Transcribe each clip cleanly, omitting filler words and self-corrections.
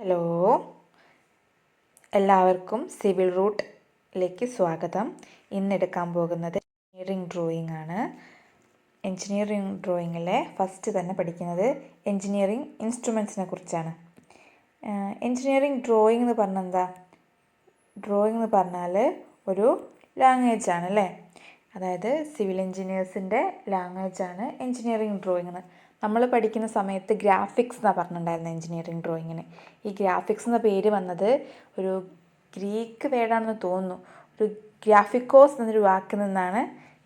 Hello, എല്ലാവർക്കും civil റൂട്ടിലേക്ക് സ്വാഗതം. ഇന്നെടുക്കാൻ പോകുന്നത് എഞ്ചിനീയറിംഗ് ഡ്രോയിങ് ആണ്. എഞ്ചിനീയറിംഗ് ഡ്രോയിങ്ങിലെ ഫസ്റ്റ് തന്നെ പഠിക്കുന്നത് എഞ്ചിനീയറിംഗ് ഇൻസ്ട്രുമെൻസിനെ കുറിച്ചാണ്. എഞ്ചിനീയറിംഗ് ഡ്രോയിങ് എന്ന് പറഞ്ഞാൽ എന്താ? ഡ്രോയിങ് എന്ന് പറഞ്ഞാൽ ഒരു ലാംഗ്വേജ് ആണ് അല്ലേ? അതായത് സിവിൽ എഞ്ചിനീയേഴ്സിൻ്റെ ലാംഗ്വേജാണ് എഞ്ചിനീയറിംഗ് ഡ്രോയിങ്. നമ്മൾ പഠിക്കുന്ന സമയത്ത് ഗ്രാഫിക്സ് എന്നാണ് പറഞ്ഞിട്ടുണ്ടായിരുന്നത് എഞ്ചിനീയറിംഗ് ഡ്രോയിങ്ങിന്. ഈ ഗ്രാഫിക്സ് എന്ന പേര് വന്നത് ഒരു ഗ്രീക്ക് വേർഡാണെന്ന് തോന്നുന്നു. ഒരു ഗ്രാഫിക്കോസ് എന്നൊരു വാക്കിൽ നിന്നാണ്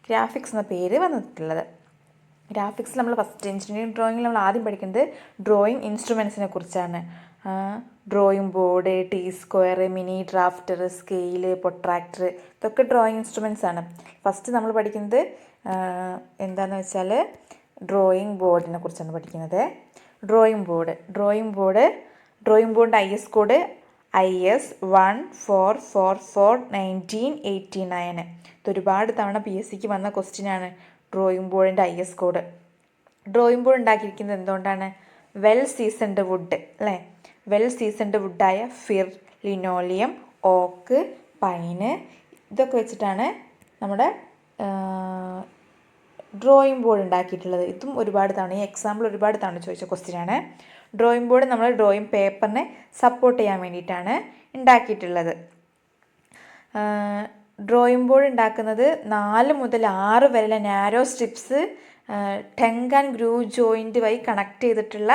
ഗ്രാഫിക്സ് എന്ന പേര് വന്നിട്ടുള്ളത്. ഗ്രാഫിക്സ് നമ്മൾ ഫസ്റ്റ് എഞ്ചിനീയറിംഗ് ഡ്രോയിങ്ങിൽ നമ്മൾ ആദ്യം പഠിക്കുന്നത് ഡ്രോയിങ് ഇൻസ്ട്രുമെൻസിനെ കുറിച്ചാണ്. Drawing board, T square, mini drafter, scale, protractor, ഇതൊക്കെ ഡ്രോയിങ് ഇൻസ്ട്രുമെൻസ് ആണ്. ഫസ്റ്റ് നമ്മൾ പഠിക്കുന്നത് എന്താണെന്ന് വെച്ചാൽ ഡ്രോയിങ് ബോർഡിനെ കുറിച്ചാണ് പഠിക്കുന്നത്. ഡ്രോയിങ് ബോർഡിൻ്റെ IS കോഡ് IS 1444/1989. ഇതൊരുപാട് തവണ PSCക്ക് വന്ന ക്വസ്റ്റ്യനാണ് ഡ്രോയിങ് ബോർഡിൻ്റെ IS കോഡ്. ഡ്രോയിങ് ബോർഡ് ഉണ്ടാക്കിയിരിക്കുന്നത് എന്തുകൊണ്ടാണ്? വെൽ സീസൺഡ് വുഡ് അല്ലേ? വെൽ സീസൺഡ് വുഡായ ഫിർ, ലിനോലിയം, ഓക്ക്, പൈന് ഇതൊക്കെ വെച്ചിട്ടാണ് നമ്മുടെ ഡ്രോയിങ് ബോർഡ് ഉണ്ടാക്കിയിട്ടുള്ളത്. ഇതും ഒരുപാട് തവണ ഈ എക്സാമ്പിൾ ഒരുപാട് തവണ ചോദിച്ച ക്വസ്റ്റ്യനാണ്. ഡ്രോയിങ് ബോർഡ് നമ്മൾ ഡ്രോയിങ് പേപ്പറിനെ സപ്പോർട്ട് ചെയ്യാൻ വേണ്ടിയിട്ടാണ് ഉണ്ടാക്കിയിട്ടുള്ളത്. ഡ്രോയിങ് ബോർഡ് ഉണ്ടാക്കുന്നത് 4 മുതൽ 6 വരെയുള്ള narrow strips tongue and groove joint വഴി കണക്ട് ചെയ്തിട്ടുള്ള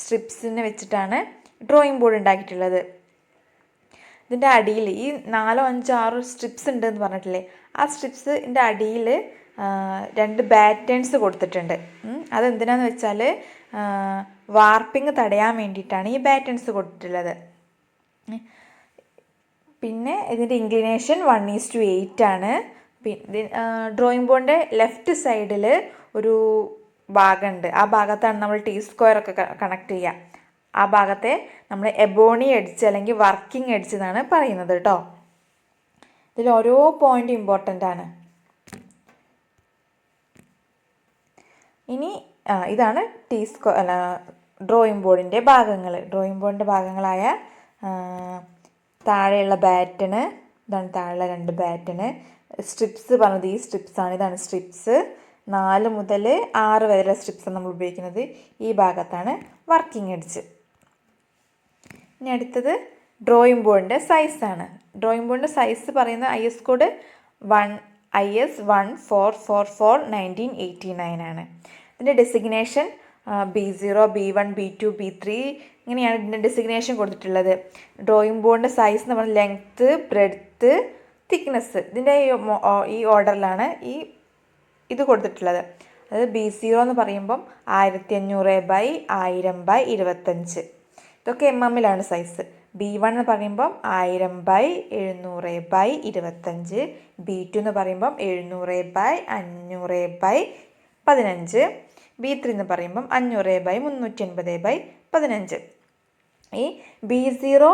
സ്ട്രിപ്സിനെ വെച്ചിട്ടാണ് ഡ്രോയിങ് ബോർഡ് ഉണ്ടാക്കിയിട്ടുള്ളത്. ഇതിൻ്റെ അടിയിൽ ഈ 4, 5, 6 സ്ട്രിപ്സ് ഉണ്ടെന്ന് പറഞ്ഞിട്ടില്ലേ? ആ സ്ട്രിപ്സിൻ്റെ അടിയിൽ 2 ബാറ്റേൺസ് കൊടുത്തിട്ടുണ്ട്. അതെന്തിനാന്ന് വെച്ചാൽ വാർപ്പിംഗ് തടയാൻ വേണ്ടിയിട്ടാണ് ഈ ബാറ്റേൺസ് കൊടുത്തിട്ടുള്ളത്. പിന്നെ ഇതിൻ്റെ ഇൻക്ലിനേഷൻ 1:8 ആണ്. ഡ്രോയിങ് ബോർഡിൻ്റെ ലെഫ്റ്റ് സൈഡിൽ ഒരു ഭാഗമുണ്ട്. ആ ഭാഗത്താണ് നമ്മൾ ടി സ്ക്വയർ ഒക്കെ കണക്ട് ചെയ്യുക. ആ ഭാഗത്തെ നമ്മൾ എബോണി എഡ്ജ് അല്ലെങ്കിൽ വർക്കിംഗ് എഡ്ജ് എന്നാണ് പറയുന്നത് കേട്ടോ. ഇതിൽ ഓരോ പോയിൻ്റ് ഇമ്പോർട്ടൻ്റ് ആണ്. ഇനി ഇതാണ് ഡ്രോയിങ് ബോർഡിൻ്റെ ഭാഗങ്ങൾ. ഡ്രോയിങ് ബോർഡിൻ്റെ ഭാഗങ്ങളായ താഴെയുള്ള ബാറ്റണ്, ഇതാണ് താഴെയുള്ള 2 ബാറ്റണ്. സ്ട്രിപ്സ് പറഞ്ഞത് ഈ സ്ട്രിപ്സാണ്. ഇതാണ് സ്ട്രിപ്സ്. 4 മുതൽ 6 വരെയുള്ള സ്ട്രിപ്സ് നമ്മൾ ഉപയോഗിക്കുന്നത്. ഈ ഭാഗത്താണ് വർക്കിംഗ് എഡ്ജ്. ഇനി അടുത്തത് ഡ്രോയിങ് ബോർഡിൻ്റെ സൈസാണ്. ഡ്രോയിങ് ബോർഡിൻ്റെ സൈസ് പറയുന്ന IS കോഡ് IS 1444/1989 ആണ്. ഇതിൻ്റെ designation B0, B1, B2, B3 ഇങ്ങനെയാണ് ഇതിൻ്റെ ഡെസിഗ്നേഷൻ കൊടുത്തിട്ടുള്ളത്. ഡ്രോയിങ് ബോർഡിൻ്റെ സൈസ് എന്ന് പറഞ്ഞാൽ ലെങ്ത്ത്, ബ്രെഡ്ത്ത്, തിക്നെസ് ഇതിൻ്റെ ഈ ഓർഡറിലാണ് ഇത് കൊടുത്തിട്ടുള്ളത്. അതായത് B0 എന്ന് പറയുമ്പം 1500/1000/25. ഇതൊക്കെ mmലാണ് സൈസ്. B1 എന്ന് പറയുമ്പം 1000/700/25. B2 എന്ന് പറയുമ്പം 700/500/15. B3 എന്ന് പറയുമ്പം 500/380/15. ഈ B0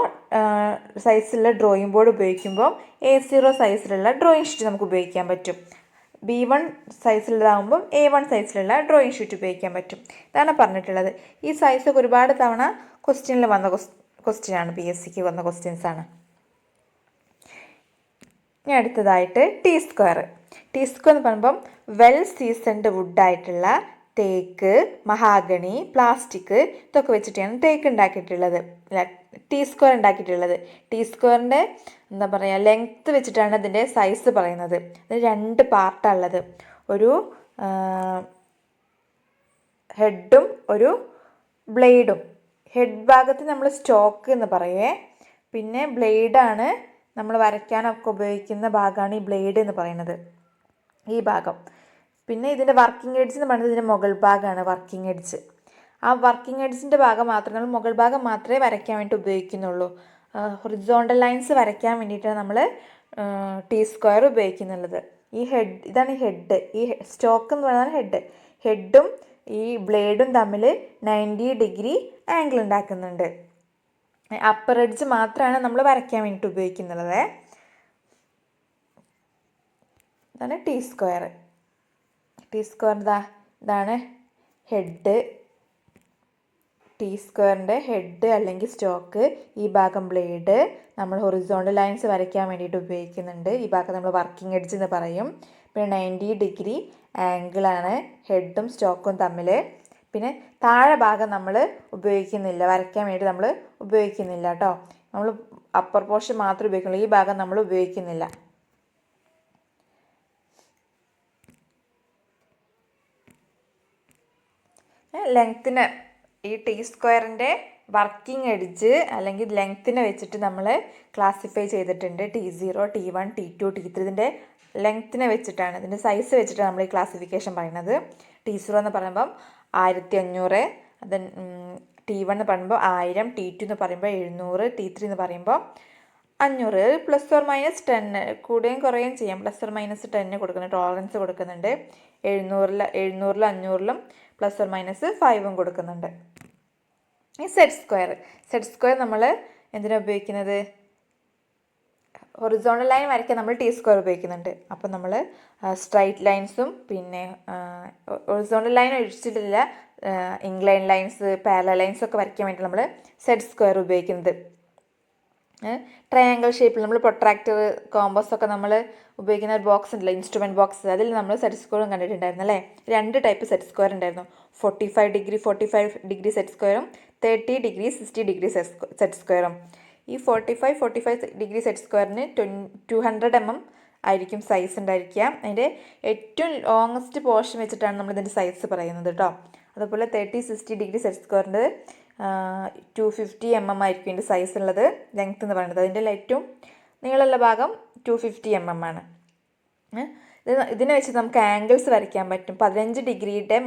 സൈസിലുള്ള ഡ്രോയിങ് ബോർഡ് ഉപയോഗിക്കുമ്പോൾ A0 സൈസിലുള്ള ഡ്രോയിങ് ഷീറ്റ് നമുക്ക് ഉപയോഗിക്കാൻ പറ്റും. B1 സൈസിലുള്ളതാകുമ്പം A1 സൈസിലുള്ള ഡ്രോയിങ് ഷീറ്റ് ഉപയോഗിക്കാൻ പറ്റും. ഇതാണ് പറഞ്ഞിട്ടുള്ളത്. ഈ സൈസൊക്കെ ഒരുപാട് തവണ ക്വസ്റ്റ്യനിൽ വന്ന ക്വസ്റ്റ്യനാണ്. PSCക്ക് വന്ന ക്വസ്റ്റ്യൻസാണ്. ഇനി അടുത്തതായിട്ട് ടി സ്ക്വയർ എന്ന് പറയുമ്പം വെൽ സീസൺഡ് വുഡായിട്ടുള്ള തേക്ക്, മഹാഗണി, പ്ലാസ്റ്റിക് ഇതൊക്കെ വെച്ചിട്ടാണ് തേക്ക് ഉണ്ടാക്കിയിട്ടുള്ളത്, ടി സ്ക്വയർ ഉണ്ടാക്കിയിട്ടുള്ളത്. ടി സ്ക്വയറിൻ്റെ എന്താ പറയുക ലെങ്ത്ത് വെച്ചിട്ടാണ് ഇതിൻ്റെ സൈസ് പറയുന്നത്. അതിന് 2 പാർട്ടാണുള്ളത്. ഒരു ഹെഡും ഒരു ബ്ലേഡും. ഹെഡ് ഭാഗത്ത് നമ്മൾ സ്റ്റോക്ക് എന്ന് പറയുവേ. പിന്നെ ബ്ലേഡാണ് നമ്മൾ വരയ്ക്കാനൊക്കെ ഉപയോഗിക്കുന്ന ഭാഗമാണ് ഈ ബ്ലേഡ് എന്ന് പറയുന്നത്, ഈ ഭാഗം. പിന്നെ ഇതിൻ്റെ വർക്കിംഗ് എഡ്ജ് എന്ന് പറയുന്നത് ഇതിൻ്റെ മുകൾ ഭാഗമാണ് വർക്കിംഗ് എഡ്ജ്. ആ വർക്കിംഗ് എഡ്ജിൻ്റെ ഭാഗം മാത്രമേ മുകൾ ഭാഗം മാത്രമേ വരയ്ക്കാൻ വേണ്ടി ഉപയോഗിക്കുന്നുള്ളൂ. ഹൊറിസോണ്ടൽ ലൈൻസ് വരയ്ക്കാൻ വേണ്ടിയിട്ടാണ് നമ്മൾ ടി സ്ക്വയർ ഉപയോഗിക്കുന്നുള്ളത്. ഇതാണ് ഹെഡ്. ഈ സ്റ്റോക്ക് എന്ന് പറയുന്നത് ഹെഡും ഈ ബ്ലേഡും തമ്മിൽ 90 ഡിഗ്രി ആംഗിൾ ഉണ്ടാക്കുന്നുണ്ട്. അപ്പർ എഡ്ജ് മാത്രമാണ് നമ്മൾ വരയ്ക്കാൻ വേണ്ടിയിട്ട് ഉപയോഗിക്കുന്നത്. ഇതാണ് ടി സ്ക്വയർ. ഇതാണ് ഹെഡ്, ടി സ്ക്വയറിൻ്റെ ഹെഡ് അല്ലെങ്കിൽ സ്റ്റോക്ക്, ഈ ഭാഗം ബ്ലേഡ്. നമ്മൾ ഹൊറിസോണ്ടൽ ലൈൻസ് വരയ്ക്കാൻ വേണ്ടിയിട്ട് ഉപയോഗിക്കുന്നുണ്ട്. ഈ ഭാഗം നമ്മൾ വർക്കിംഗ് എഡ്ജ് എന്ന് പറയും. പിന്നെ 90 ഡിഗ്രി ആംഗിളാണ് ഹെഡും സ്റ്റോക്കും തമ്മിൽ. പിന്നെ താഴെ ഭാഗം നമ്മൾ ഉപയോഗിക്കുന്നില്ല, വരയ്ക്കാൻ വേണ്ടി നമ്മൾ ഉപയോഗിക്കുന്നില്ല കേട്ടോ. നമ്മൾ അപ്പർ പോർഷൻ മാത്രമേ ഉപയോഗിക്കുള്ളൂ, ഈ ഭാഗം നമ്മൾ ഉപയോഗിക്കുന്നില്ല. ലെങ്ത്തിന് ഈ ടി സ്ക്വയറിൻ്റെ വർക്കിംഗ് എഡ്ജ് അല്ലെങ്കിൽ ലെങ്ത്തിനെ വെച്ചിട്ട് നമ്മൾ ക്ലാസിഫൈ ചെയ്തിട്ടുണ്ട്. T0, T1, T2, T3. ഇതിൻ്റെ ലെങ്ത്തിനെ വെച്ചിട്ടാണ്, ഇതിൻ്റെ സൈസ് വെച്ചിട്ടാണ് നമ്മൾ ഈ ക്ലാസിഫിക്കേഷൻ പറയുന്നത്. T0 എന്ന് പറയുമ്പം 1500, അത് T1 എന്ന് പറയുമ്പോൾ 1000, T2 എന്ന് പറയുമ്പോൾ 700, T3 എന്ന് പറയുമ്പോൾ 500. ±10, കൂടുകയും കുറയുകയും ചെയ്യാം. ±10 കൊടുക്കുന്നുണ്ട്, ടോളറൻസ് കൊടുക്കുന്നുണ്ട്. 700, 500 ±5 കൊടുക്കുന്നുണ്ട്. ഈ സെറ്റ് സ്ക്വയർ നമ്മൾ എന്തിനാണ് ഉപയോഗിക്കുന്നത്? ഹൊറിസോണ്ടൽ ലൈൻ വരയ്ക്കാൻ നമ്മൾ ടി സ്ക്വയർ ഉപയോഗിക്കുന്നുണ്ട്. അപ്പം നമ്മൾ സ്ട്രൈറ്റ് ലൈൻസും പിന്നെ ഹൊറിസോണ്ടൽ ലൈൻ ഒഴിച്ചിട്ടില്ല, ഇൻക്ലൈൻ ലൈൻസ്, പാരലൽ ലൈൻസ് ഒക്കെ വരയ്ക്കാൻ വേണ്ടി നമ്മൾ സെറ്റ് സ്ക്വയർ ഉപയോഗിക്കുന്നത്. ട്രയാങ്കിൾ ഷേപ്പിൽ നമ്മൾ പ്രൊട്രാക്ടർ, കോമ്പസ് ഒക്കെ നമ്മൾ ഉപയോഗിക്കുന്ന ഒരു ബോക്സ് ഉണ്ടല്ലോ, ഇൻസ്ട്രുമെൻറ്റ് ബോക്സ്, അതിൽ നമ്മൾ സെറ്റ് സ്ക്വയറും കണ്ടിട്ടുണ്ടായിരുന്നു അല്ലേ. 2 ടൈപ്പ് സെറ്റ് സ്ക്വയർ ഉണ്ടായിരുന്നു. 45 ഡിഗ്രി സെറ്റ് സ്ക്വയറും 30 ഡിഗ്രി 60 ഡിഗ്രി സെറ്റ് സ്ക്വയറും. ഈ 45 ഡിഗ്രി സെറ്റ് സ്ക്വയറിന് 200 mm ആയിരിക്കും സൈസ് ഉണ്ടായിരിക്കുക. അതിൻ്റെ ഏറ്റവും ലോങ്ങസ്റ്റ് പോർഷൻ വെച്ചിട്ടാണ് നമ്മൾ ഇതിൻ്റെ സൈസ് പറയുന്നത് കേട്ടോ. അതുപോലെ 30-60 ഡിഗ്രി സെറ്റ് സ്ക്വയറിൻ്റെ 250 mm ആയിരിക്കും ഇതിൻ്റെ സൈസ് ഉള്ളത്, ലെങ്ത്ത് എന്ന് പറയുന്നത്. അതിൻ്റെ ഏറ്റവും നീളമുള്ള ഭാഗം 250 mm ആണ്. ഇതിനെ വെച്ച് നമുക്ക് ആംഗിൾസ് വരയ്ക്കാൻ പറ്റും. 15 ഡിഗ്രിയുടെ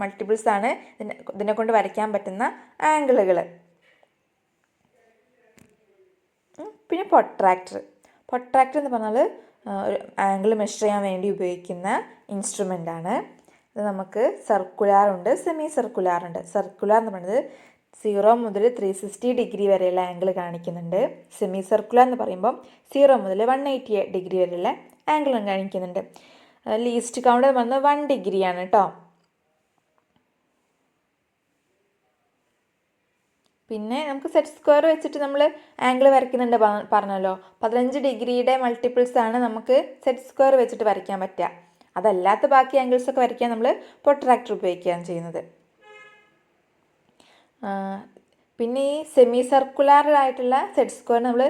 മൾട്ടിപ്പിൾസാണ് ഇതിനെ കൊണ്ട് വരയ്ക്കാൻ പറ്റുന്ന ആംഗിളുകൾ. പിന്നെ പൊട്രാക്ടർ എന്ന് പറഞ്ഞാൽ ഒരു ആംഗിൾ മെഷർ ചെയ്യാൻ വേണ്ടി ഉപയോഗിക്കുന്ന ഇൻസ്ട്രുമെൻ്റ് ആണ്. ഇത് നമുക്ക് സർക്കുലാർ ഉണ്ട്, സെമി സർക്കുലാർ ഉണ്ട്. സർക്കുലാർ എന്ന് പറയുന്നത് 0 മുതൽ 360 ഡിഗ്രി വരെയുള്ള ആംഗിൾ കാണിക്കുന്നുണ്ട്. സെമി സർക്കുലാർ എന്ന് പറയുമ്പം 0 മുതൽ 180 ഡിഗ്രി വരെയുള്ള ആംഗിളും കാണിക്കുന്നുണ്ട്. ലീസ്റ്റ് കൗണ്ട് എന്ന് പറയുന്നത് 1 ഡിഗ്രിയാണ് കേട്ടോ. പിന്നെ നമുക്ക് സെറ്റ് സ്ക്വയർ വെച്ചിട്ട് നമ്മൾ ആംഗിൾ വരയ്ക്കുന്നുണ്ട് പറഞ്ഞല്ലോ. 15 ഡിഗ്രിയുടെ മൾട്ടിപ്പിൾസാണ് നമുക്ക് സെറ്റ് സ്ക്വയർ വെച്ചിട്ട് വരയ്ക്കാൻ പറ്റുക. അതല്ലാത്ത ബാക്കി ആംഗിൾസൊക്കെ വരയ്ക്കാൻ നമ്മൾ പ്രൊട്രാക്ടർ ഉപയോഗിക്കുകയാണ് ചെയ്യുന്നത്. പിന്നെ ഈ സെമി സർക്കുലാർ ആയിട്ടുള്ള സെറ്റ് സ്ക്വയർ നമ്മൾ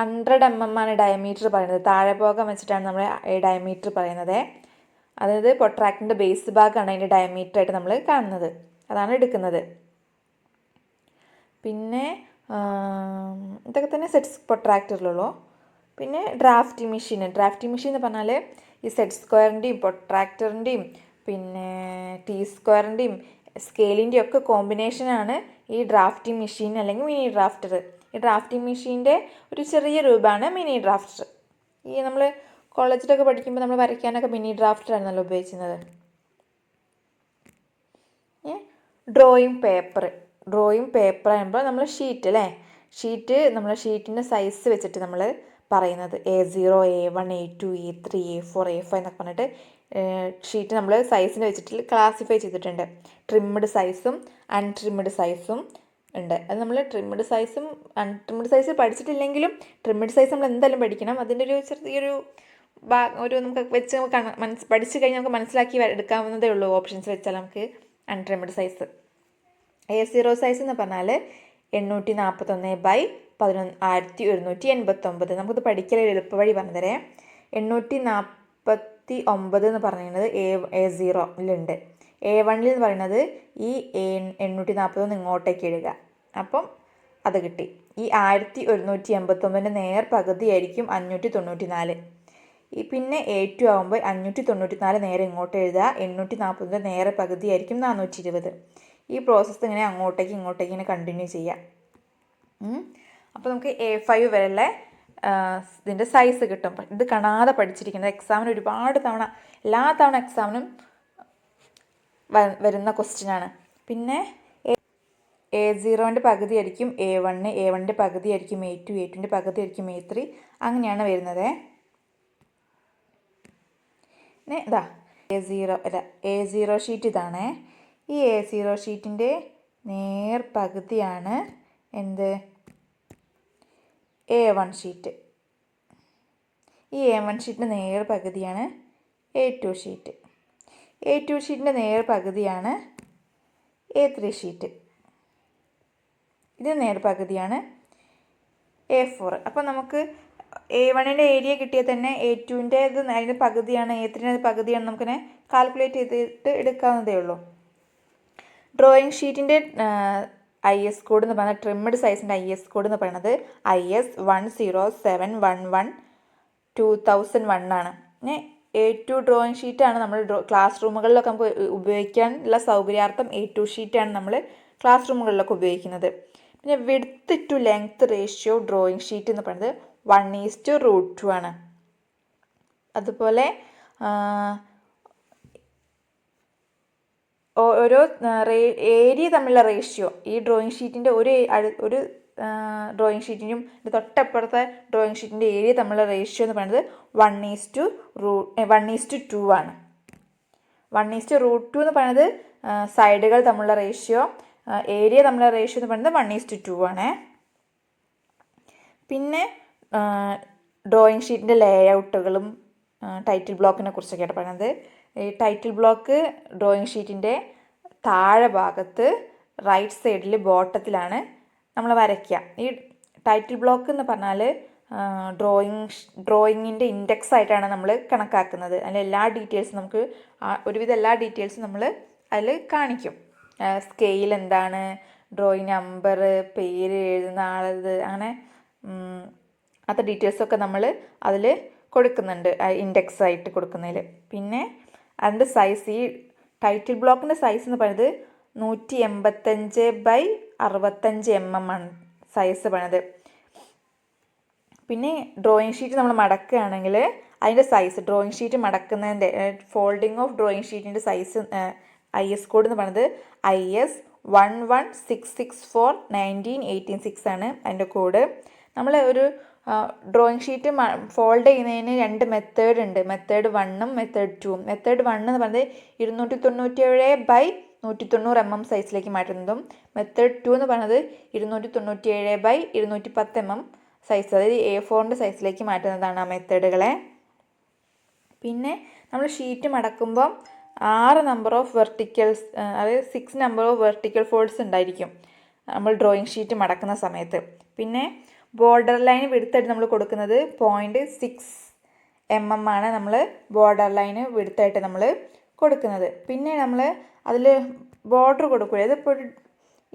100 mm ആണ് ഡയമീറ്റർ പറയുന്നത്. താഴെ ഭാഗം വെച്ചിട്ടാണ് നമ്മൾ ഡയമീറ്റർ പറയുന്നത്. അതായത് പ്രൊട്രാക്ടറിൻ്റെ ബേസ് ഭാഗമാണ് അതിൻ്റെ ഡയമീറ്റർ ആയിട്ട് നമ്മൾ കാണുന്നത്, അതാണ് എടുക്കുന്നത്. പിന്നെ ഇതൊക്കെ തന്നെ സെറ്റ് പ്രൊട്രാക്ടറിലുള്ളൂ. പിന്നെ ഡ്രാഫ്റ്റിംഗ് മെഷീൻ എന്ന് പറഞ്ഞാൽ ഈ സെറ്റ് സ്ക്വയറിൻ്റെയും പ്രൊട്രാക്ടറിൻ്റെയും പിന്നെ ടി സ്ക്വയറിൻ്റെയും സ്കെയിലിൻ്റെയും ഒക്കെ കോമ്പിനേഷനാണ് ഈ ഡ്രാഫ്റ്റിംഗ് മെഷീൻ അല്ലെങ്കിൽ മിനി ഡ്രാഫ്റ്റർ. ഈ ഡ്രാഫ്റ്റിംഗ് മെഷീൻ്റെ ഒരു ചെറിയ രൂപമാണ് മിനി ഡ്രാഫ്റ്റർ. ഈ നമ്മൾ കോളേജിലൊക്കെ പഠിക്കുമ്പോൾ നമ്മൾ വരയ്ക്കാനൊക്കെ മിനി ഡ്രാഫ്റ്ററാണ് ഉപയോഗിക്കുന്നത്. ഡ്രോയിങ് പേപ്പർ ആകുമ്പോൾ നമ്മൾ ഷീറ്റ് നമ്മളെ ഷീറ്റിൻ്റെ സൈസ് വെച്ചിട്ട് നമ്മൾ പറയുന്നത് A0, A1, A2, A3, A4, A5 എന്നൊക്കെ പറഞ്ഞിട്ട് ഷീറ്റ് നമ്മൾ സൈസിന് വെച്ചിട്ട് ക്ലാസിഫൈ ചെയ്തിട്ടുണ്ട്. ട്രിമ്മഡ് സൈസും അൺട്രിമ്മഡ് സൈസും ഉണ്ട്. അത് നമ്മൾ ട്രിമ്മഡ് സൈസും അൺട്രിമ്മഡ് സൈസ് പഠിച്ചിട്ടില്ലെങ്കിലും ട്രിമ്മഡ് സൈസ് നമ്മൾ എന്തായാലും പഠിക്കണം. അതിൻ്റെ ഒരു ചെറിയൊരു നമുക്ക് വെച്ച് പഠിച്ചു കഴിഞ്ഞാൽ നമുക്ക് മനസ്സിലാക്കി എടുക്കാവുന്നതേ ഉള്ളൂ. ഓപ്ഷൻസ് വെച്ചാൽ നമുക്ക് അൺട്രിമ്മഡ് സൈസ്. A0 സൈസ് എന്ന് പറഞ്ഞാൽ 841/1189. നമുക്കിത് പഠിക്കൽ എളുപ്പ വഴി പറഞ്ഞു തരാം. 849 എന്ന് പറയുന്നത് A0ലുണ്ട്. A1 എന്ന് പറയുന്നത് ഈ 841 ഇങ്ങോട്ടേക്ക് ഇടുക, അപ്പം അത് കിട്ടി. ഈ 1189 നേർ പകുതിയായിരിക്കും 594. പിന്നെ A2 ആകുമ്പോൾ 594 നേരെ ഇങ്ങോട്ട് എഴുതുക, 840 നേരെ പകുതിയായിരിക്കും 420. ഈ പ്രോസസ്സ് ഇങ്ങനെ അങ്ങോട്ടേക്ക് ഇങ്ങനെ കണ്ടിന്യൂ ചെയ്യാം. അപ്പോൾ നമുക്ക് A5 വരെയുള്ള ഇതിൻ്റെ സൈസ് കിട്ടും. ഇത് കാണാതെ പഠിച്ചിരിക്കുന്നത് എക്സാമിന് ഒരുപാട് തവണ, എല്ലാ തവണ എക്സാമിനും വരുന്ന ക്വസ്റ്റ്യനാണ്. പിന്നെ A0ൻ്റെ പകുതി ആയിരിക്കും A1, A1ൻ്റെ പകുതി ആയിരിക്കും A2, A2ൻ്റെ പകുതി ആയിരിക്കും A3, അങ്ങനെയാണ് വരുന്നത്. പിന്നെ A0 ഷീറ്റ് ഇതാണ്. ഈ A0 ഷീറ്റിൻ്റെ നേർപകുതിയാണ് എന്ത് A1 ഷീറ്റ്. ഈ A1 ഷീറ്റിൻ്റെ നേർപകുതിയാണ് A2 ഷീറ്റ്. A2 ഷീറ്റിൻ്റെ നേർപകുതിയാണ് A3 ഷീറ്റ്. ഇത് നേർപകുതിയാണ് A4. അപ്പോൾ നമുക്ക് A1ൻ്റെ ഏരിയ കിട്ടിയാൽ തന്നെ A2ൻ്റെ അതിൻ്റെ പകുതിയാണ്, A3ൻ്റെ പകുതിയാണ് നമുക്കിനെ കാൽക്കുലേറ്റ് ചെയ്തിട്ട് എടുക്കാവുന്നതേ ഉള്ളൂ. ഡ്രോയിങ് ഷീറ്റിൻ്റെ IS കോഡ് എന്ന് പറയുന്നത്, ട്രിമ്മഡ് സൈസിൻ്റെ IS കോഡ് എന്ന് പറയുന്നത് IS 10711/2001 ആണ്. A2 ഡ്രോയിങ് ഷീറ്റാണ് നമ്മൾ ക്ലാസ് റൂമുകളിലൊക്കെ നമുക്ക് ഉപയോഗിക്കാനുള്ള സൗകര്യാർത്ഥം A2 ഷീറ്റാണ് നമ്മൾ ക്ലാസ് റൂമുകളിലൊക്കെ ഉപയോഗിക്കുന്നത്. പിന്നെ width to length ratio drawing sheet എന്ന് പറയുന്നത് 1:√2 ആണ്. അതുപോലെ ഓരോ ഏരിയ തമ്മിലുള്ള റേഷ്യോ, ഈ ഡ്രോയിങ് ഷീറ്റിൻ്റെ ഒരു ഡ്രോയിങ് ഷീറ്റിനും തൊട്ടപ്പുറത്തെ ഡ്രോയിങ് ഷീറ്റിൻ്റെ ഏരിയ തമ്മിലുള്ള റേഷ്യോ എന്ന് പറയുന്നത് 1:2 ആണ്. 1:√2 എന്ന് പറയുന്നത് സൈഡുകൾ തമ്മിലുള്ള റേഷ്യോ, ഏരിയ തമ്മിലുള്ള റേഷ്യോ എന്ന് പറയുന്നത് 1:2 ആണ്. പിന്നെ ഡ്രോയിങ് ഷീറ്റിൻ്റെ ലേഔട്ടുകളും ടൈറ്റിൽ ബ്ലോക്കിനെ കുറിച്ചൊക്കെയാണ് പറയുന്നത്. ഈ ടൈറ്റിൽ ബ്ലോക്ക് ഡ്രോയിങ് ഷീറ്റിൻ്റെ താഴെ ഭാഗത്ത് റൈറ്റ് സൈഡിൽ ബോട്ടത്തിലാണ് നമ്മൾ വരയ്ക്കുക. ഈ ടൈറ്റിൽ ബ്ലോക്ക് എന്ന് പറഞ്ഞാൽ ഡ്രോയിങ്ങിൻ്റെ ഇൻഡെക്സ് ആയിട്ടാണ് നമ്മൾ കണക്കാക്കുന്നത്. അതിൽ എല്ലാ ഡീറ്റെയിൽസും നമുക്ക് ഒരുവിധം എല്ലാ ഡീറ്റെയിൽസും നമ്മൾ അതിൽ കാണിക്കും. സ്കെയിൽ എന്താണ്, ഡ്രോയിങ് നമ്പർ, പേര്, എഴുതുന്ന ആളത്, അങ്ങനെ അത്ര ഡീറ്റെയിൽസൊക്കെ നമ്മൾ അതിൽ കൊടുക്കുന്നുണ്ട്, ഇൻഡെക്സ് ആയിട്ട് കൊടുക്കുന്നതിൽ. പിന്നെ അതിൻ്റെ സൈസ്, ഈ ടൈറ്റിൽ ബ്ലോക്കിൻ്റെ സൈസ് എന്ന് പറയുന്നത് 185/65 mm ആണ് സൈസ് പറയുന്നത്. പിന്നെ ഡ്രോയിങ് ഷീറ്റ് നമ്മൾ മടക്കുകയാണെങ്കിൽ അതിൻ്റെ സൈസ്, ഡ്രോയിങ് ഷീറ്റ് മടക്കുന്നതിൻ്റെ ഫോൾഡിങ് ഓഫ് ഡ്രോയിങ് ഷീറ്റിൻ്റെ സൈസ് IS കോഡ് എന്ന് പറയുന്നത് IS 11664/1986 ആണ് അതിൻ്റെ കോഡ്. നമ്മൾ ഒരു ഡ്രോയിങ് ഷീറ്റ് ഫോൾഡ് ചെയ്യുന്നതിന് 2 മെത്തേഡ് ഉണ്ട്. മെത്തേഡ് 1ഉം മെത്തേഡ് 2ഉം. മെത്തേഡ് 1 എന്ന് പറയുന്നത് 297/190 mm സൈസിലേക്ക് മാറ്റുന്നതും, മെത്തേഡ് 2 എന്ന് പറയുന്നത് 297/210 mm സൈസ്, അതായത് A4ൻ്റെ സൈസിലേക്ക് മാറ്റുന്നതാണ് ആ മെത്തേഡുകളെ. പിന്നെ നമ്മൾ ഷീറ്റ് മടക്കുമ്പോൾ 6 നമ്പർ ഓഫ് വെർട്ടിക്കൽസ്, അതായത് 6 നമ്പർ ഓഫ് വെർട്ടിക്കൽ ഫോൾഡ്സ് ഉണ്ടായിരിക്കും നമ്മൾ ഡ്രോയിങ് ഷീറ്റ് മടക്കുന്ന സമയത്ത്. പിന്നെ ബോർഡർ ലൈൻ വിഡ്ത്തായിട്ട് നമ്മൾ കൊടുക്കുന്നത് 0.6 mm ആണ് നമ്മൾ ബോർഡർ ലൈന് വിഡ്ത്തായിട്ട് നമ്മൾ കൊടുക്കുന്നത്. പിന്നെ നമ്മൾ അതിൽ ബോർഡർ കൊടുക്കില്ല. ഇതിപ്പോൾ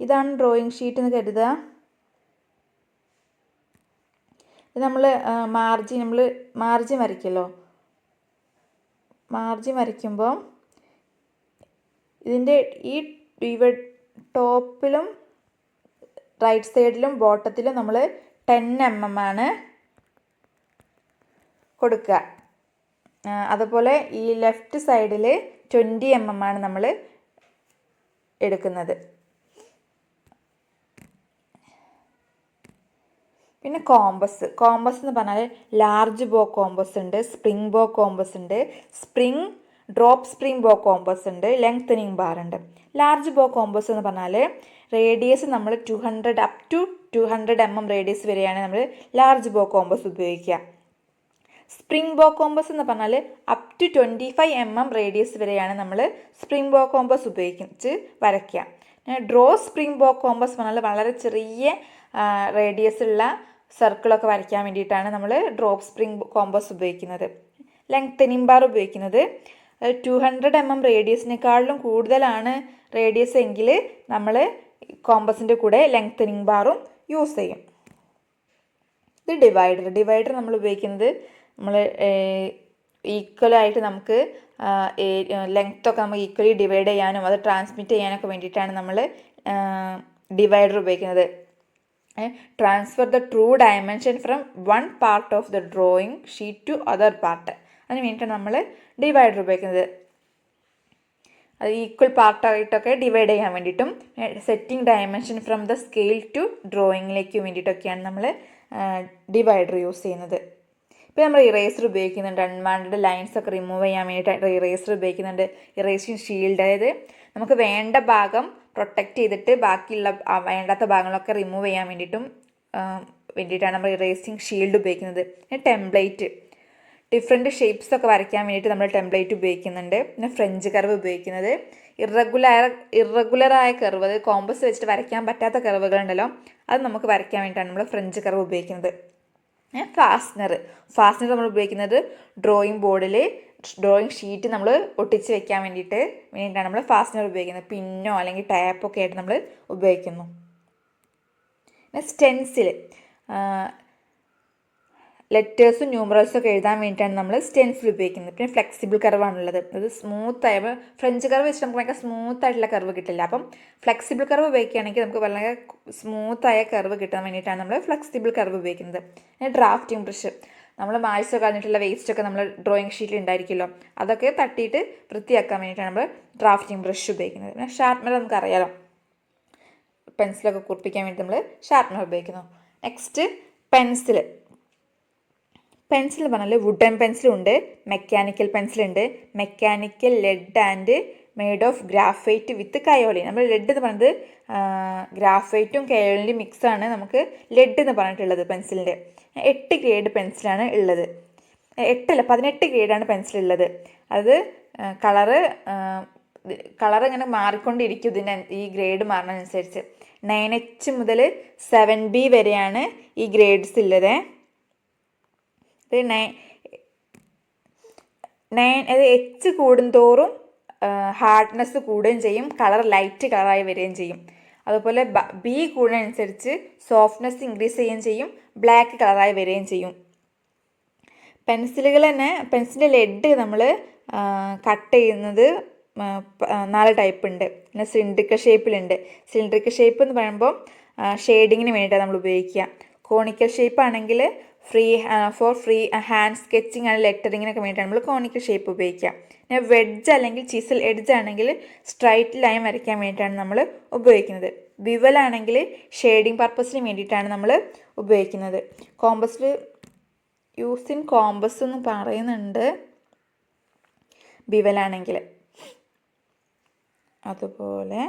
ഇതാണ് ഡ്രോയിങ് ഷീറ്റ് എന്ന് കരുതുക. ഇത് നമ്മൾ മാർജിൻ വരയ്ക്കുമല്ലോ. മാർജിൻ വരയ്ക്കുമ്പോൾ ഇതിൻ്റെ ഈ ടോപ്പിലും റൈറ്റ് സൈഡിലും ബോട്ടത്തിലും നമ്മൾ 10 mm ആണ് കൊടുക്കുക. അതുപോലെ ഈ ലെഫ്റ്റ് സൈഡിൽ 20 mm ആണ് നമ്മൾ എടുക്കുന്നത്. പിന്നെ കോമ്പസ് എന്ന് പറഞ്ഞാൽ ലാർജ് ബോ കോമ്പസ് ഉണ്ട്, സ്പ്രിംഗ് ബോ കോമ്പസ് ഉണ്ട്, ഡ്രോപ്പ് സ്പ്രിംഗ് ബോ കോമ്പസ് ഉണ്ട്, ലെങ്തനിങ് ബാർ ഉണ്ട്. ലാർജ് ബോ കോമ്പസ് എന്ന് പറഞ്ഞാൽ റേഡിയസ് നമ്മൾ 200 mm റേഡിയസ് വരെയാണ് നമ്മൾ ലാർജ് ബോ കോമ്പസ് ഉപയോഗിക്കുക. സ്പ്രിംഗ് ബോ കോമ്പസ് എന്ന് പറഞ്ഞാൽ up to 25 mm റേഡിയസ് വരെയാണ് നമ്മൾ സ്പ്രിംഗ് ബോ കോമ്പസ് ഉപയോഗിച്ച് വരയ്ക്കുക. ഡ്രോ സ്പ്രിംഗ് ബോ കോമ്പസ് പറഞ്ഞാൽ വളരെ ചെറിയ റേഡിയസ് ഉള്ള സർക്കിളൊക്കെ വരയ്ക്കാൻ വേണ്ടിയിട്ടാണ് നമ്മൾ ഡ്രോപ്പ് സ്പ്രിംഗ് കോമ്പസ് ഉപയോഗിക്കുന്നത്. ലെങ്തനിങ് ബാർ ഉപയോഗിക്കുന്നത് 200 mm റേഡിയസിനേക്കാളും കൂടുതലാണ് റേഡിയസ് എങ്കിൽ നമ്മൾ കോമ്പസിൻ്റെ കൂടെ ലെങ്തനിങ് ബാറും യൂസ് ചെയ്യും. ഇത് ഡിവൈഡർ നമ്മൾ ഉപയോഗിക്കുന്നത് നമ്മൾ ഈക്വലായിട്ട് നമുക്ക് ലെങ്ത്തൊക്കെ നമുക്ക് ഈക്വലി ഡിവൈഡ് ചെയ്യാനും അത് ട്രാൻസ്മിറ്റ് ചെയ്യാനൊക്കെ വേണ്ടിയിട്ടാണ് നമ്മൾ ഡിവൈഡർ ഉപയോഗിക്കുന്നത്. Transfer the true dimension from one part of the drawing sheet to other part, അതിന് വേണ്ടിയിട്ടാണ് നമ്മൾ ഡിവൈഡർ ഉപയോഗിക്കുന്നത്. അത് ഈക്വൽ പാർട്ടായിട്ടൊക്കെ ഡിവൈഡ് ചെയ്യാൻ വേണ്ടിയിട്ടും setting dimension from the scale to ഡ്രോയിങ്ങിലേക്ക് വേണ്ടിയിട്ടൊക്കെയാണ് നമ്മൾ ഡിവൈഡർ യൂസ് ചെയ്യുന്നത്. ഇപ്പോൾ നമ്മൾ ഇറേസർ ഉപയോഗിക്കുന്നുണ്ട്, അൺവാണ്ടഡ് ലൈൻസ് ഒക്കെ റിമൂവ് ചെയ്യാൻ വേണ്ടിയിട്ട് ഇറേസർ ഉപയോഗിക്കുന്നുണ്ട്. ഇറേസിങ് ഷീൽഡ്, അതായത് നമുക്ക് വേണ്ട ഭാഗം പ്രൊട്ടക്റ്റ് ചെയ്തിട്ട് ബാക്കിയുള്ള വേണ്ടാത്ത ഭാഗങ്ങളൊക്കെ റിമൂവ് ചെയ്യാൻ വേണ്ടിയിട്ടാണ് നമ്മൾ ഇറേസിങ് ഷീൽഡ് ഉപയോഗിക്കുന്നത്. പിന്നെ ടെംപ്ലേറ്റ്, ഡിഫറെൻറ്റ് ഷേപ്സ് ഒക്കെ വരയ്ക്കാൻ വേണ്ടിയിട്ട് നമ്മൾ ടെംപ്ലേറ്റ് ഉപയോഗിക്കുന്നുണ്ട്. പിന്നെ ഫ്രഞ്ച് കർവ് ഉപയോഗിക്കുന്നത്, ഇറഗുലറായ കർവ്, അത് കോമ്പസ് വെച്ചിട്ട് വരയ്ക്കാൻ പറ്റാത്ത കർവുകളുണ്ടല്ലോ, അത് നമുക്ക് വരയ്ക്കാൻ വേണ്ടിയിട്ടാണ് നമ്മൾ ഫ്രഞ്ച് കർവ് ഉപയോഗിക്കുന്നത്. ഫാസ്റ്റനർ നമ്മൾ ഉപയോഗിക്കുന്നത് ഡ്രോയിങ് ബോർഡിൽ ഡ്രോയിങ് ഷീറ്റ് നമ്മൾ ഒട്ടിച്ച് വെക്കാൻ വേണ്ടിയിട്ടാണ് നമ്മൾ ഫാസ്റ്റനർ ഉപയോഗിക്കുന്നത്. പിന്നോ അല്ലെങ്കിൽ ടാപ്പൊക്കെ ആയിട്ട് നമ്മൾ ഉപയോഗിക്കുന്നു. പിന്നെ സ്റ്റെൻസിൽ, ലെറ്റേഴ്സും ന്യൂമറൽസും ഒക്കെ എഴുതാൻ വേണ്ടിയിട്ടാണ് നമ്മൾ സ്റ്റെൻസിൽ ഉപയോഗിക്കുന്നത്. പിന്നെ ഫ്ലെക്സിബിൾ കർവാണുള്ളത്. അത് സ്മൂത്തായ, ഫ്രഞ്ച് കർവ് വെച്ചിട്ട് നമുക്ക് ഭയങ്കര സ്മൂത്തായിട്ടുള്ള കർവ് കിട്ടില്ല. അപ്പം ഫ്ലെക്സിബിൾ കർവ് ഉപയോഗിക്കുകയാണെങ്കിൽ നമുക്ക് വളരെ സ്മൂത്തായ കർവ് കിട്ടാൻ വേണ്ടിയിട്ടാണ് നമ്മൾ ഫ്ലെക്സിബിൾ കർവ് ഉപയോഗിക്കുന്നത്. പിന്നെ ഡ്രാഫ്റ്റിംഗ് ബ്രഷ്, നമ്മൾ മായ്സ് കളഞ്ഞിട്ടുള്ള വേസ്റ്റൊക്കെ നമ്മൾ ഡ്രോയിങ് ഷീറ്റിൽ ഉണ്ടായിരിക്കുമല്ലോ, അതൊക്കെ തട്ടിയിട്ട് വൃത്തിയാക്കാൻ വേണ്ടിയിട്ടാണ് നമ്മൾ ഡ്രാഫ്റ്റിംഗ് ബ്രഷ് ഉപയോഗിക്കുന്നത്. പിന്നെ ഷാർപ്പ്നർ നമുക്കറിയാലോ, പെൻസിലൊക്കെ കുറിപ്പിക്കാൻ വേണ്ടി നമ്മൾ ഷാർപ്പ്നർ ഉപയോഗിക്കുന്നു. നെക്സ്റ്റ് പെൻസിൽ പറഞ്ഞാൽ വുഡൻ പെൻസിലുണ്ട്, മെക്കാനിക്കൽ പെൻസിലുണ്ട്. Mechanical lead and made of graphite with kaolin. നമ്മൾ ലെഡ് എന്ന് പറയുന്നത് ഗ്രാഫൈറ്റും കയോലിൻ്റെയും മിക്സാണ് നമുക്ക് ലെഡ് എന്ന് പറഞ്ഞിട്ടുള്ളത് പെൻസിലിൻ്റെ. 8 ഗ്രേഡ് പെൻസിലാണ് ഉള്ളത്. 18 ഗ്രേഡാണ് പെൻസിലുള്ളത്. അത് കളറ് ഇങ്ങനെ മാറിക്കൊണ്ടിരിക്കും ഈ ഗ്രേഡ് മാറുന്നതനുസരിച്ച്. 9H മുതൽ 7B വരെയാണ് ഈ ഗ്രേഡ്സ് ഉള്ളത്. അത് H കൂടുന്തോറും ഹാർഡ്നെസ് കൂടുകയും ചെയ്യും, കളർ ലൈറ്റ് കളറായി വരികയും ചെയ്യും. അതുപോലെ B കൂടുന്നതനുസരിച്ച് സോഫ്റ്റ്നെസ് ഇൻക്രീസ് ചെയ്യുകയും ചെയ്യും, ബ്ലാക്ക് കളറായി വരികയും ചെയ്യും. പെൻസിലുകൾ തന്നെ, പെൻസിലിൻ്റെ ലെഡ് നമ്മൾ കട്ട് ചെയ്യുന്നത് 4 ടൈപ്പ് ഉണ്ട്. പിന്നെ സിലിണ്ടറിക്കൽ ഷേപ്പിലുണ്ട്. സിലിണ്ടറിക്കൽ ഷേപ്പ് എന്ന് പറയുമ്പോൾ ഷെയ്ഡിങ്ങിന് വേണ്ടിയിട്ടാണ് നമ്മൾ ഉപയോഗിക്കുക. കോണിക്കൽ ഷേപ്പ് ആണെങ്കിൽ ഫ്രീ ഹാൻഡ് സ്കെച്ചിങ് ആൻഡ് ലെറ്ററിങ്ങിനൊക്കെ വേണ്ടിയിട്ടാണ് നമ്മൾ കോണിക്കൽ ഷേപ്പ് ഉപയോഗിക്കുക. പിന്നെ വെഡ്ജ് അല്ലെങ്കിൽ ചിസൽ എഡ്ജ് ആണെങ്കിൽ സ്ട്രൈറ്റ് ലൈൻ വരയ്ക്കാൻ വേണ്ടിയിട്ടാണ് നമ്മൾ ഉപയോഗിക്കുന്നത്. ബിവലാണെങ്കിൽ ഷെയ്ഡിങ് പർപ്പസിന് വേണ്ടിയിട്ടാണ് നമ്മൾ ഉപയോഗിക്കുന്നത്. കോമ്പസിൽ യൂസ് ഇൻ കോമ്പസ് എന്ന് പറയുന്നുണ്ട് ബിവലാണെങ്കിൽ. അതുപോലെ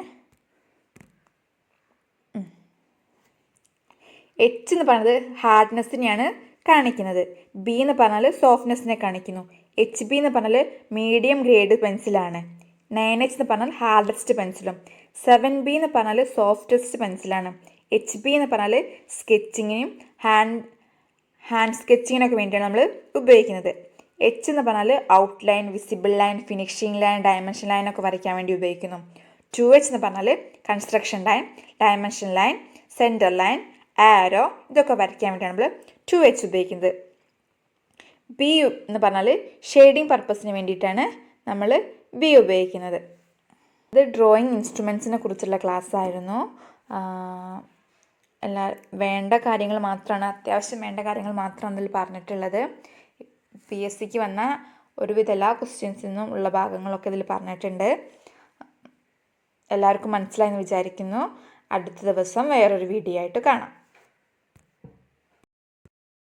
H എന്ന് പറയുന്നത് ഹാർഡ്നെസ്സിനെയാണ് കാണിക്കുന്നത്. B എന്ന് പറഞ്ഞാൽ സോഫ്റ്റ്നെസ്സിനെ കാണിക്കുന്നു. HB എന്ന് പറഞ്ഞാൽ മീഡിയം ഗ്രേഡ് പെൻസിലാണ്. 9H എന്ന് പറഞ്ഞാൽ ഹാർഡസ്റ്റ് പെൻസിലും. 7B എന്ന് പറഞ്ഞാൽ സോഫ്റ്റസ്റ്റ് പെൻസിലാണ്. HB എന്ന് പറഞ്ഞാൽ സ്കെച്ചിങ്ങിനും ഹാൻഡ് സ്കെച്ചിങ്ങിനൊക്കെ വേണ്ടിയാണ് നമ്മൾ ഉപയോഗിക്കുന്നത്. H എന്ന് പറഞ്ഞാൽ outline, visible line, finishing line, dimension ലൈനൊക്കെ വരയ്ക്കാൻ വേണ്ടി ഉപയോഗിക്കുന്നു. 2H എന്ന് പറഞ്ഞാൽ construction line, dimension line, centre line, arrow, ഇതൊക്കെ വരയ്ക്കാൻ വേണ്ടിയാണ് നമ്മൾ 2H ഉപയോഗിക്കുന്നത്. B എന്ന് പറഞ്ഞാൽ ഷെയ്ഡിങ് പർപ്പസിന് വേണ്ടിയിട്ടാണ് നമ്മൾ B ഉപയോഗിക്കുന്നത്. ഇത് ഡ്രോയിങ് ഇൻസ്ട്രുമെൻസിനെ കുറിച്ചുള്ള ക്ലാസ് ആയിരുന്നു. വേണ്ട കാര്യങ്ങൾ മാത്രമാണ്, അത്യാവശ്യം വേണ്ട കാര്യങ്ങൾ മാത്രമാണ് അതിൽ പറഞ്ഞിട്ടുള്ളത്. PSCക്ക് വന്ന ഒരുവിധ എല്ലാ ക്വസ്റ്റ്യൻസിൽ നിന്നും ഉള്ള ഭാഗങ്ങളൊക്കെ ഇതിൽ പറഞ്ഞിട്ടുണ്ട്. എല്ലാവർക്കും മനസ്സിലായെന്ന് വിചാരിക്കുന്നു. അടുത്ത ദിവസം വേറൊരു വീഡിയോ ആയിട്ട് കാണാം.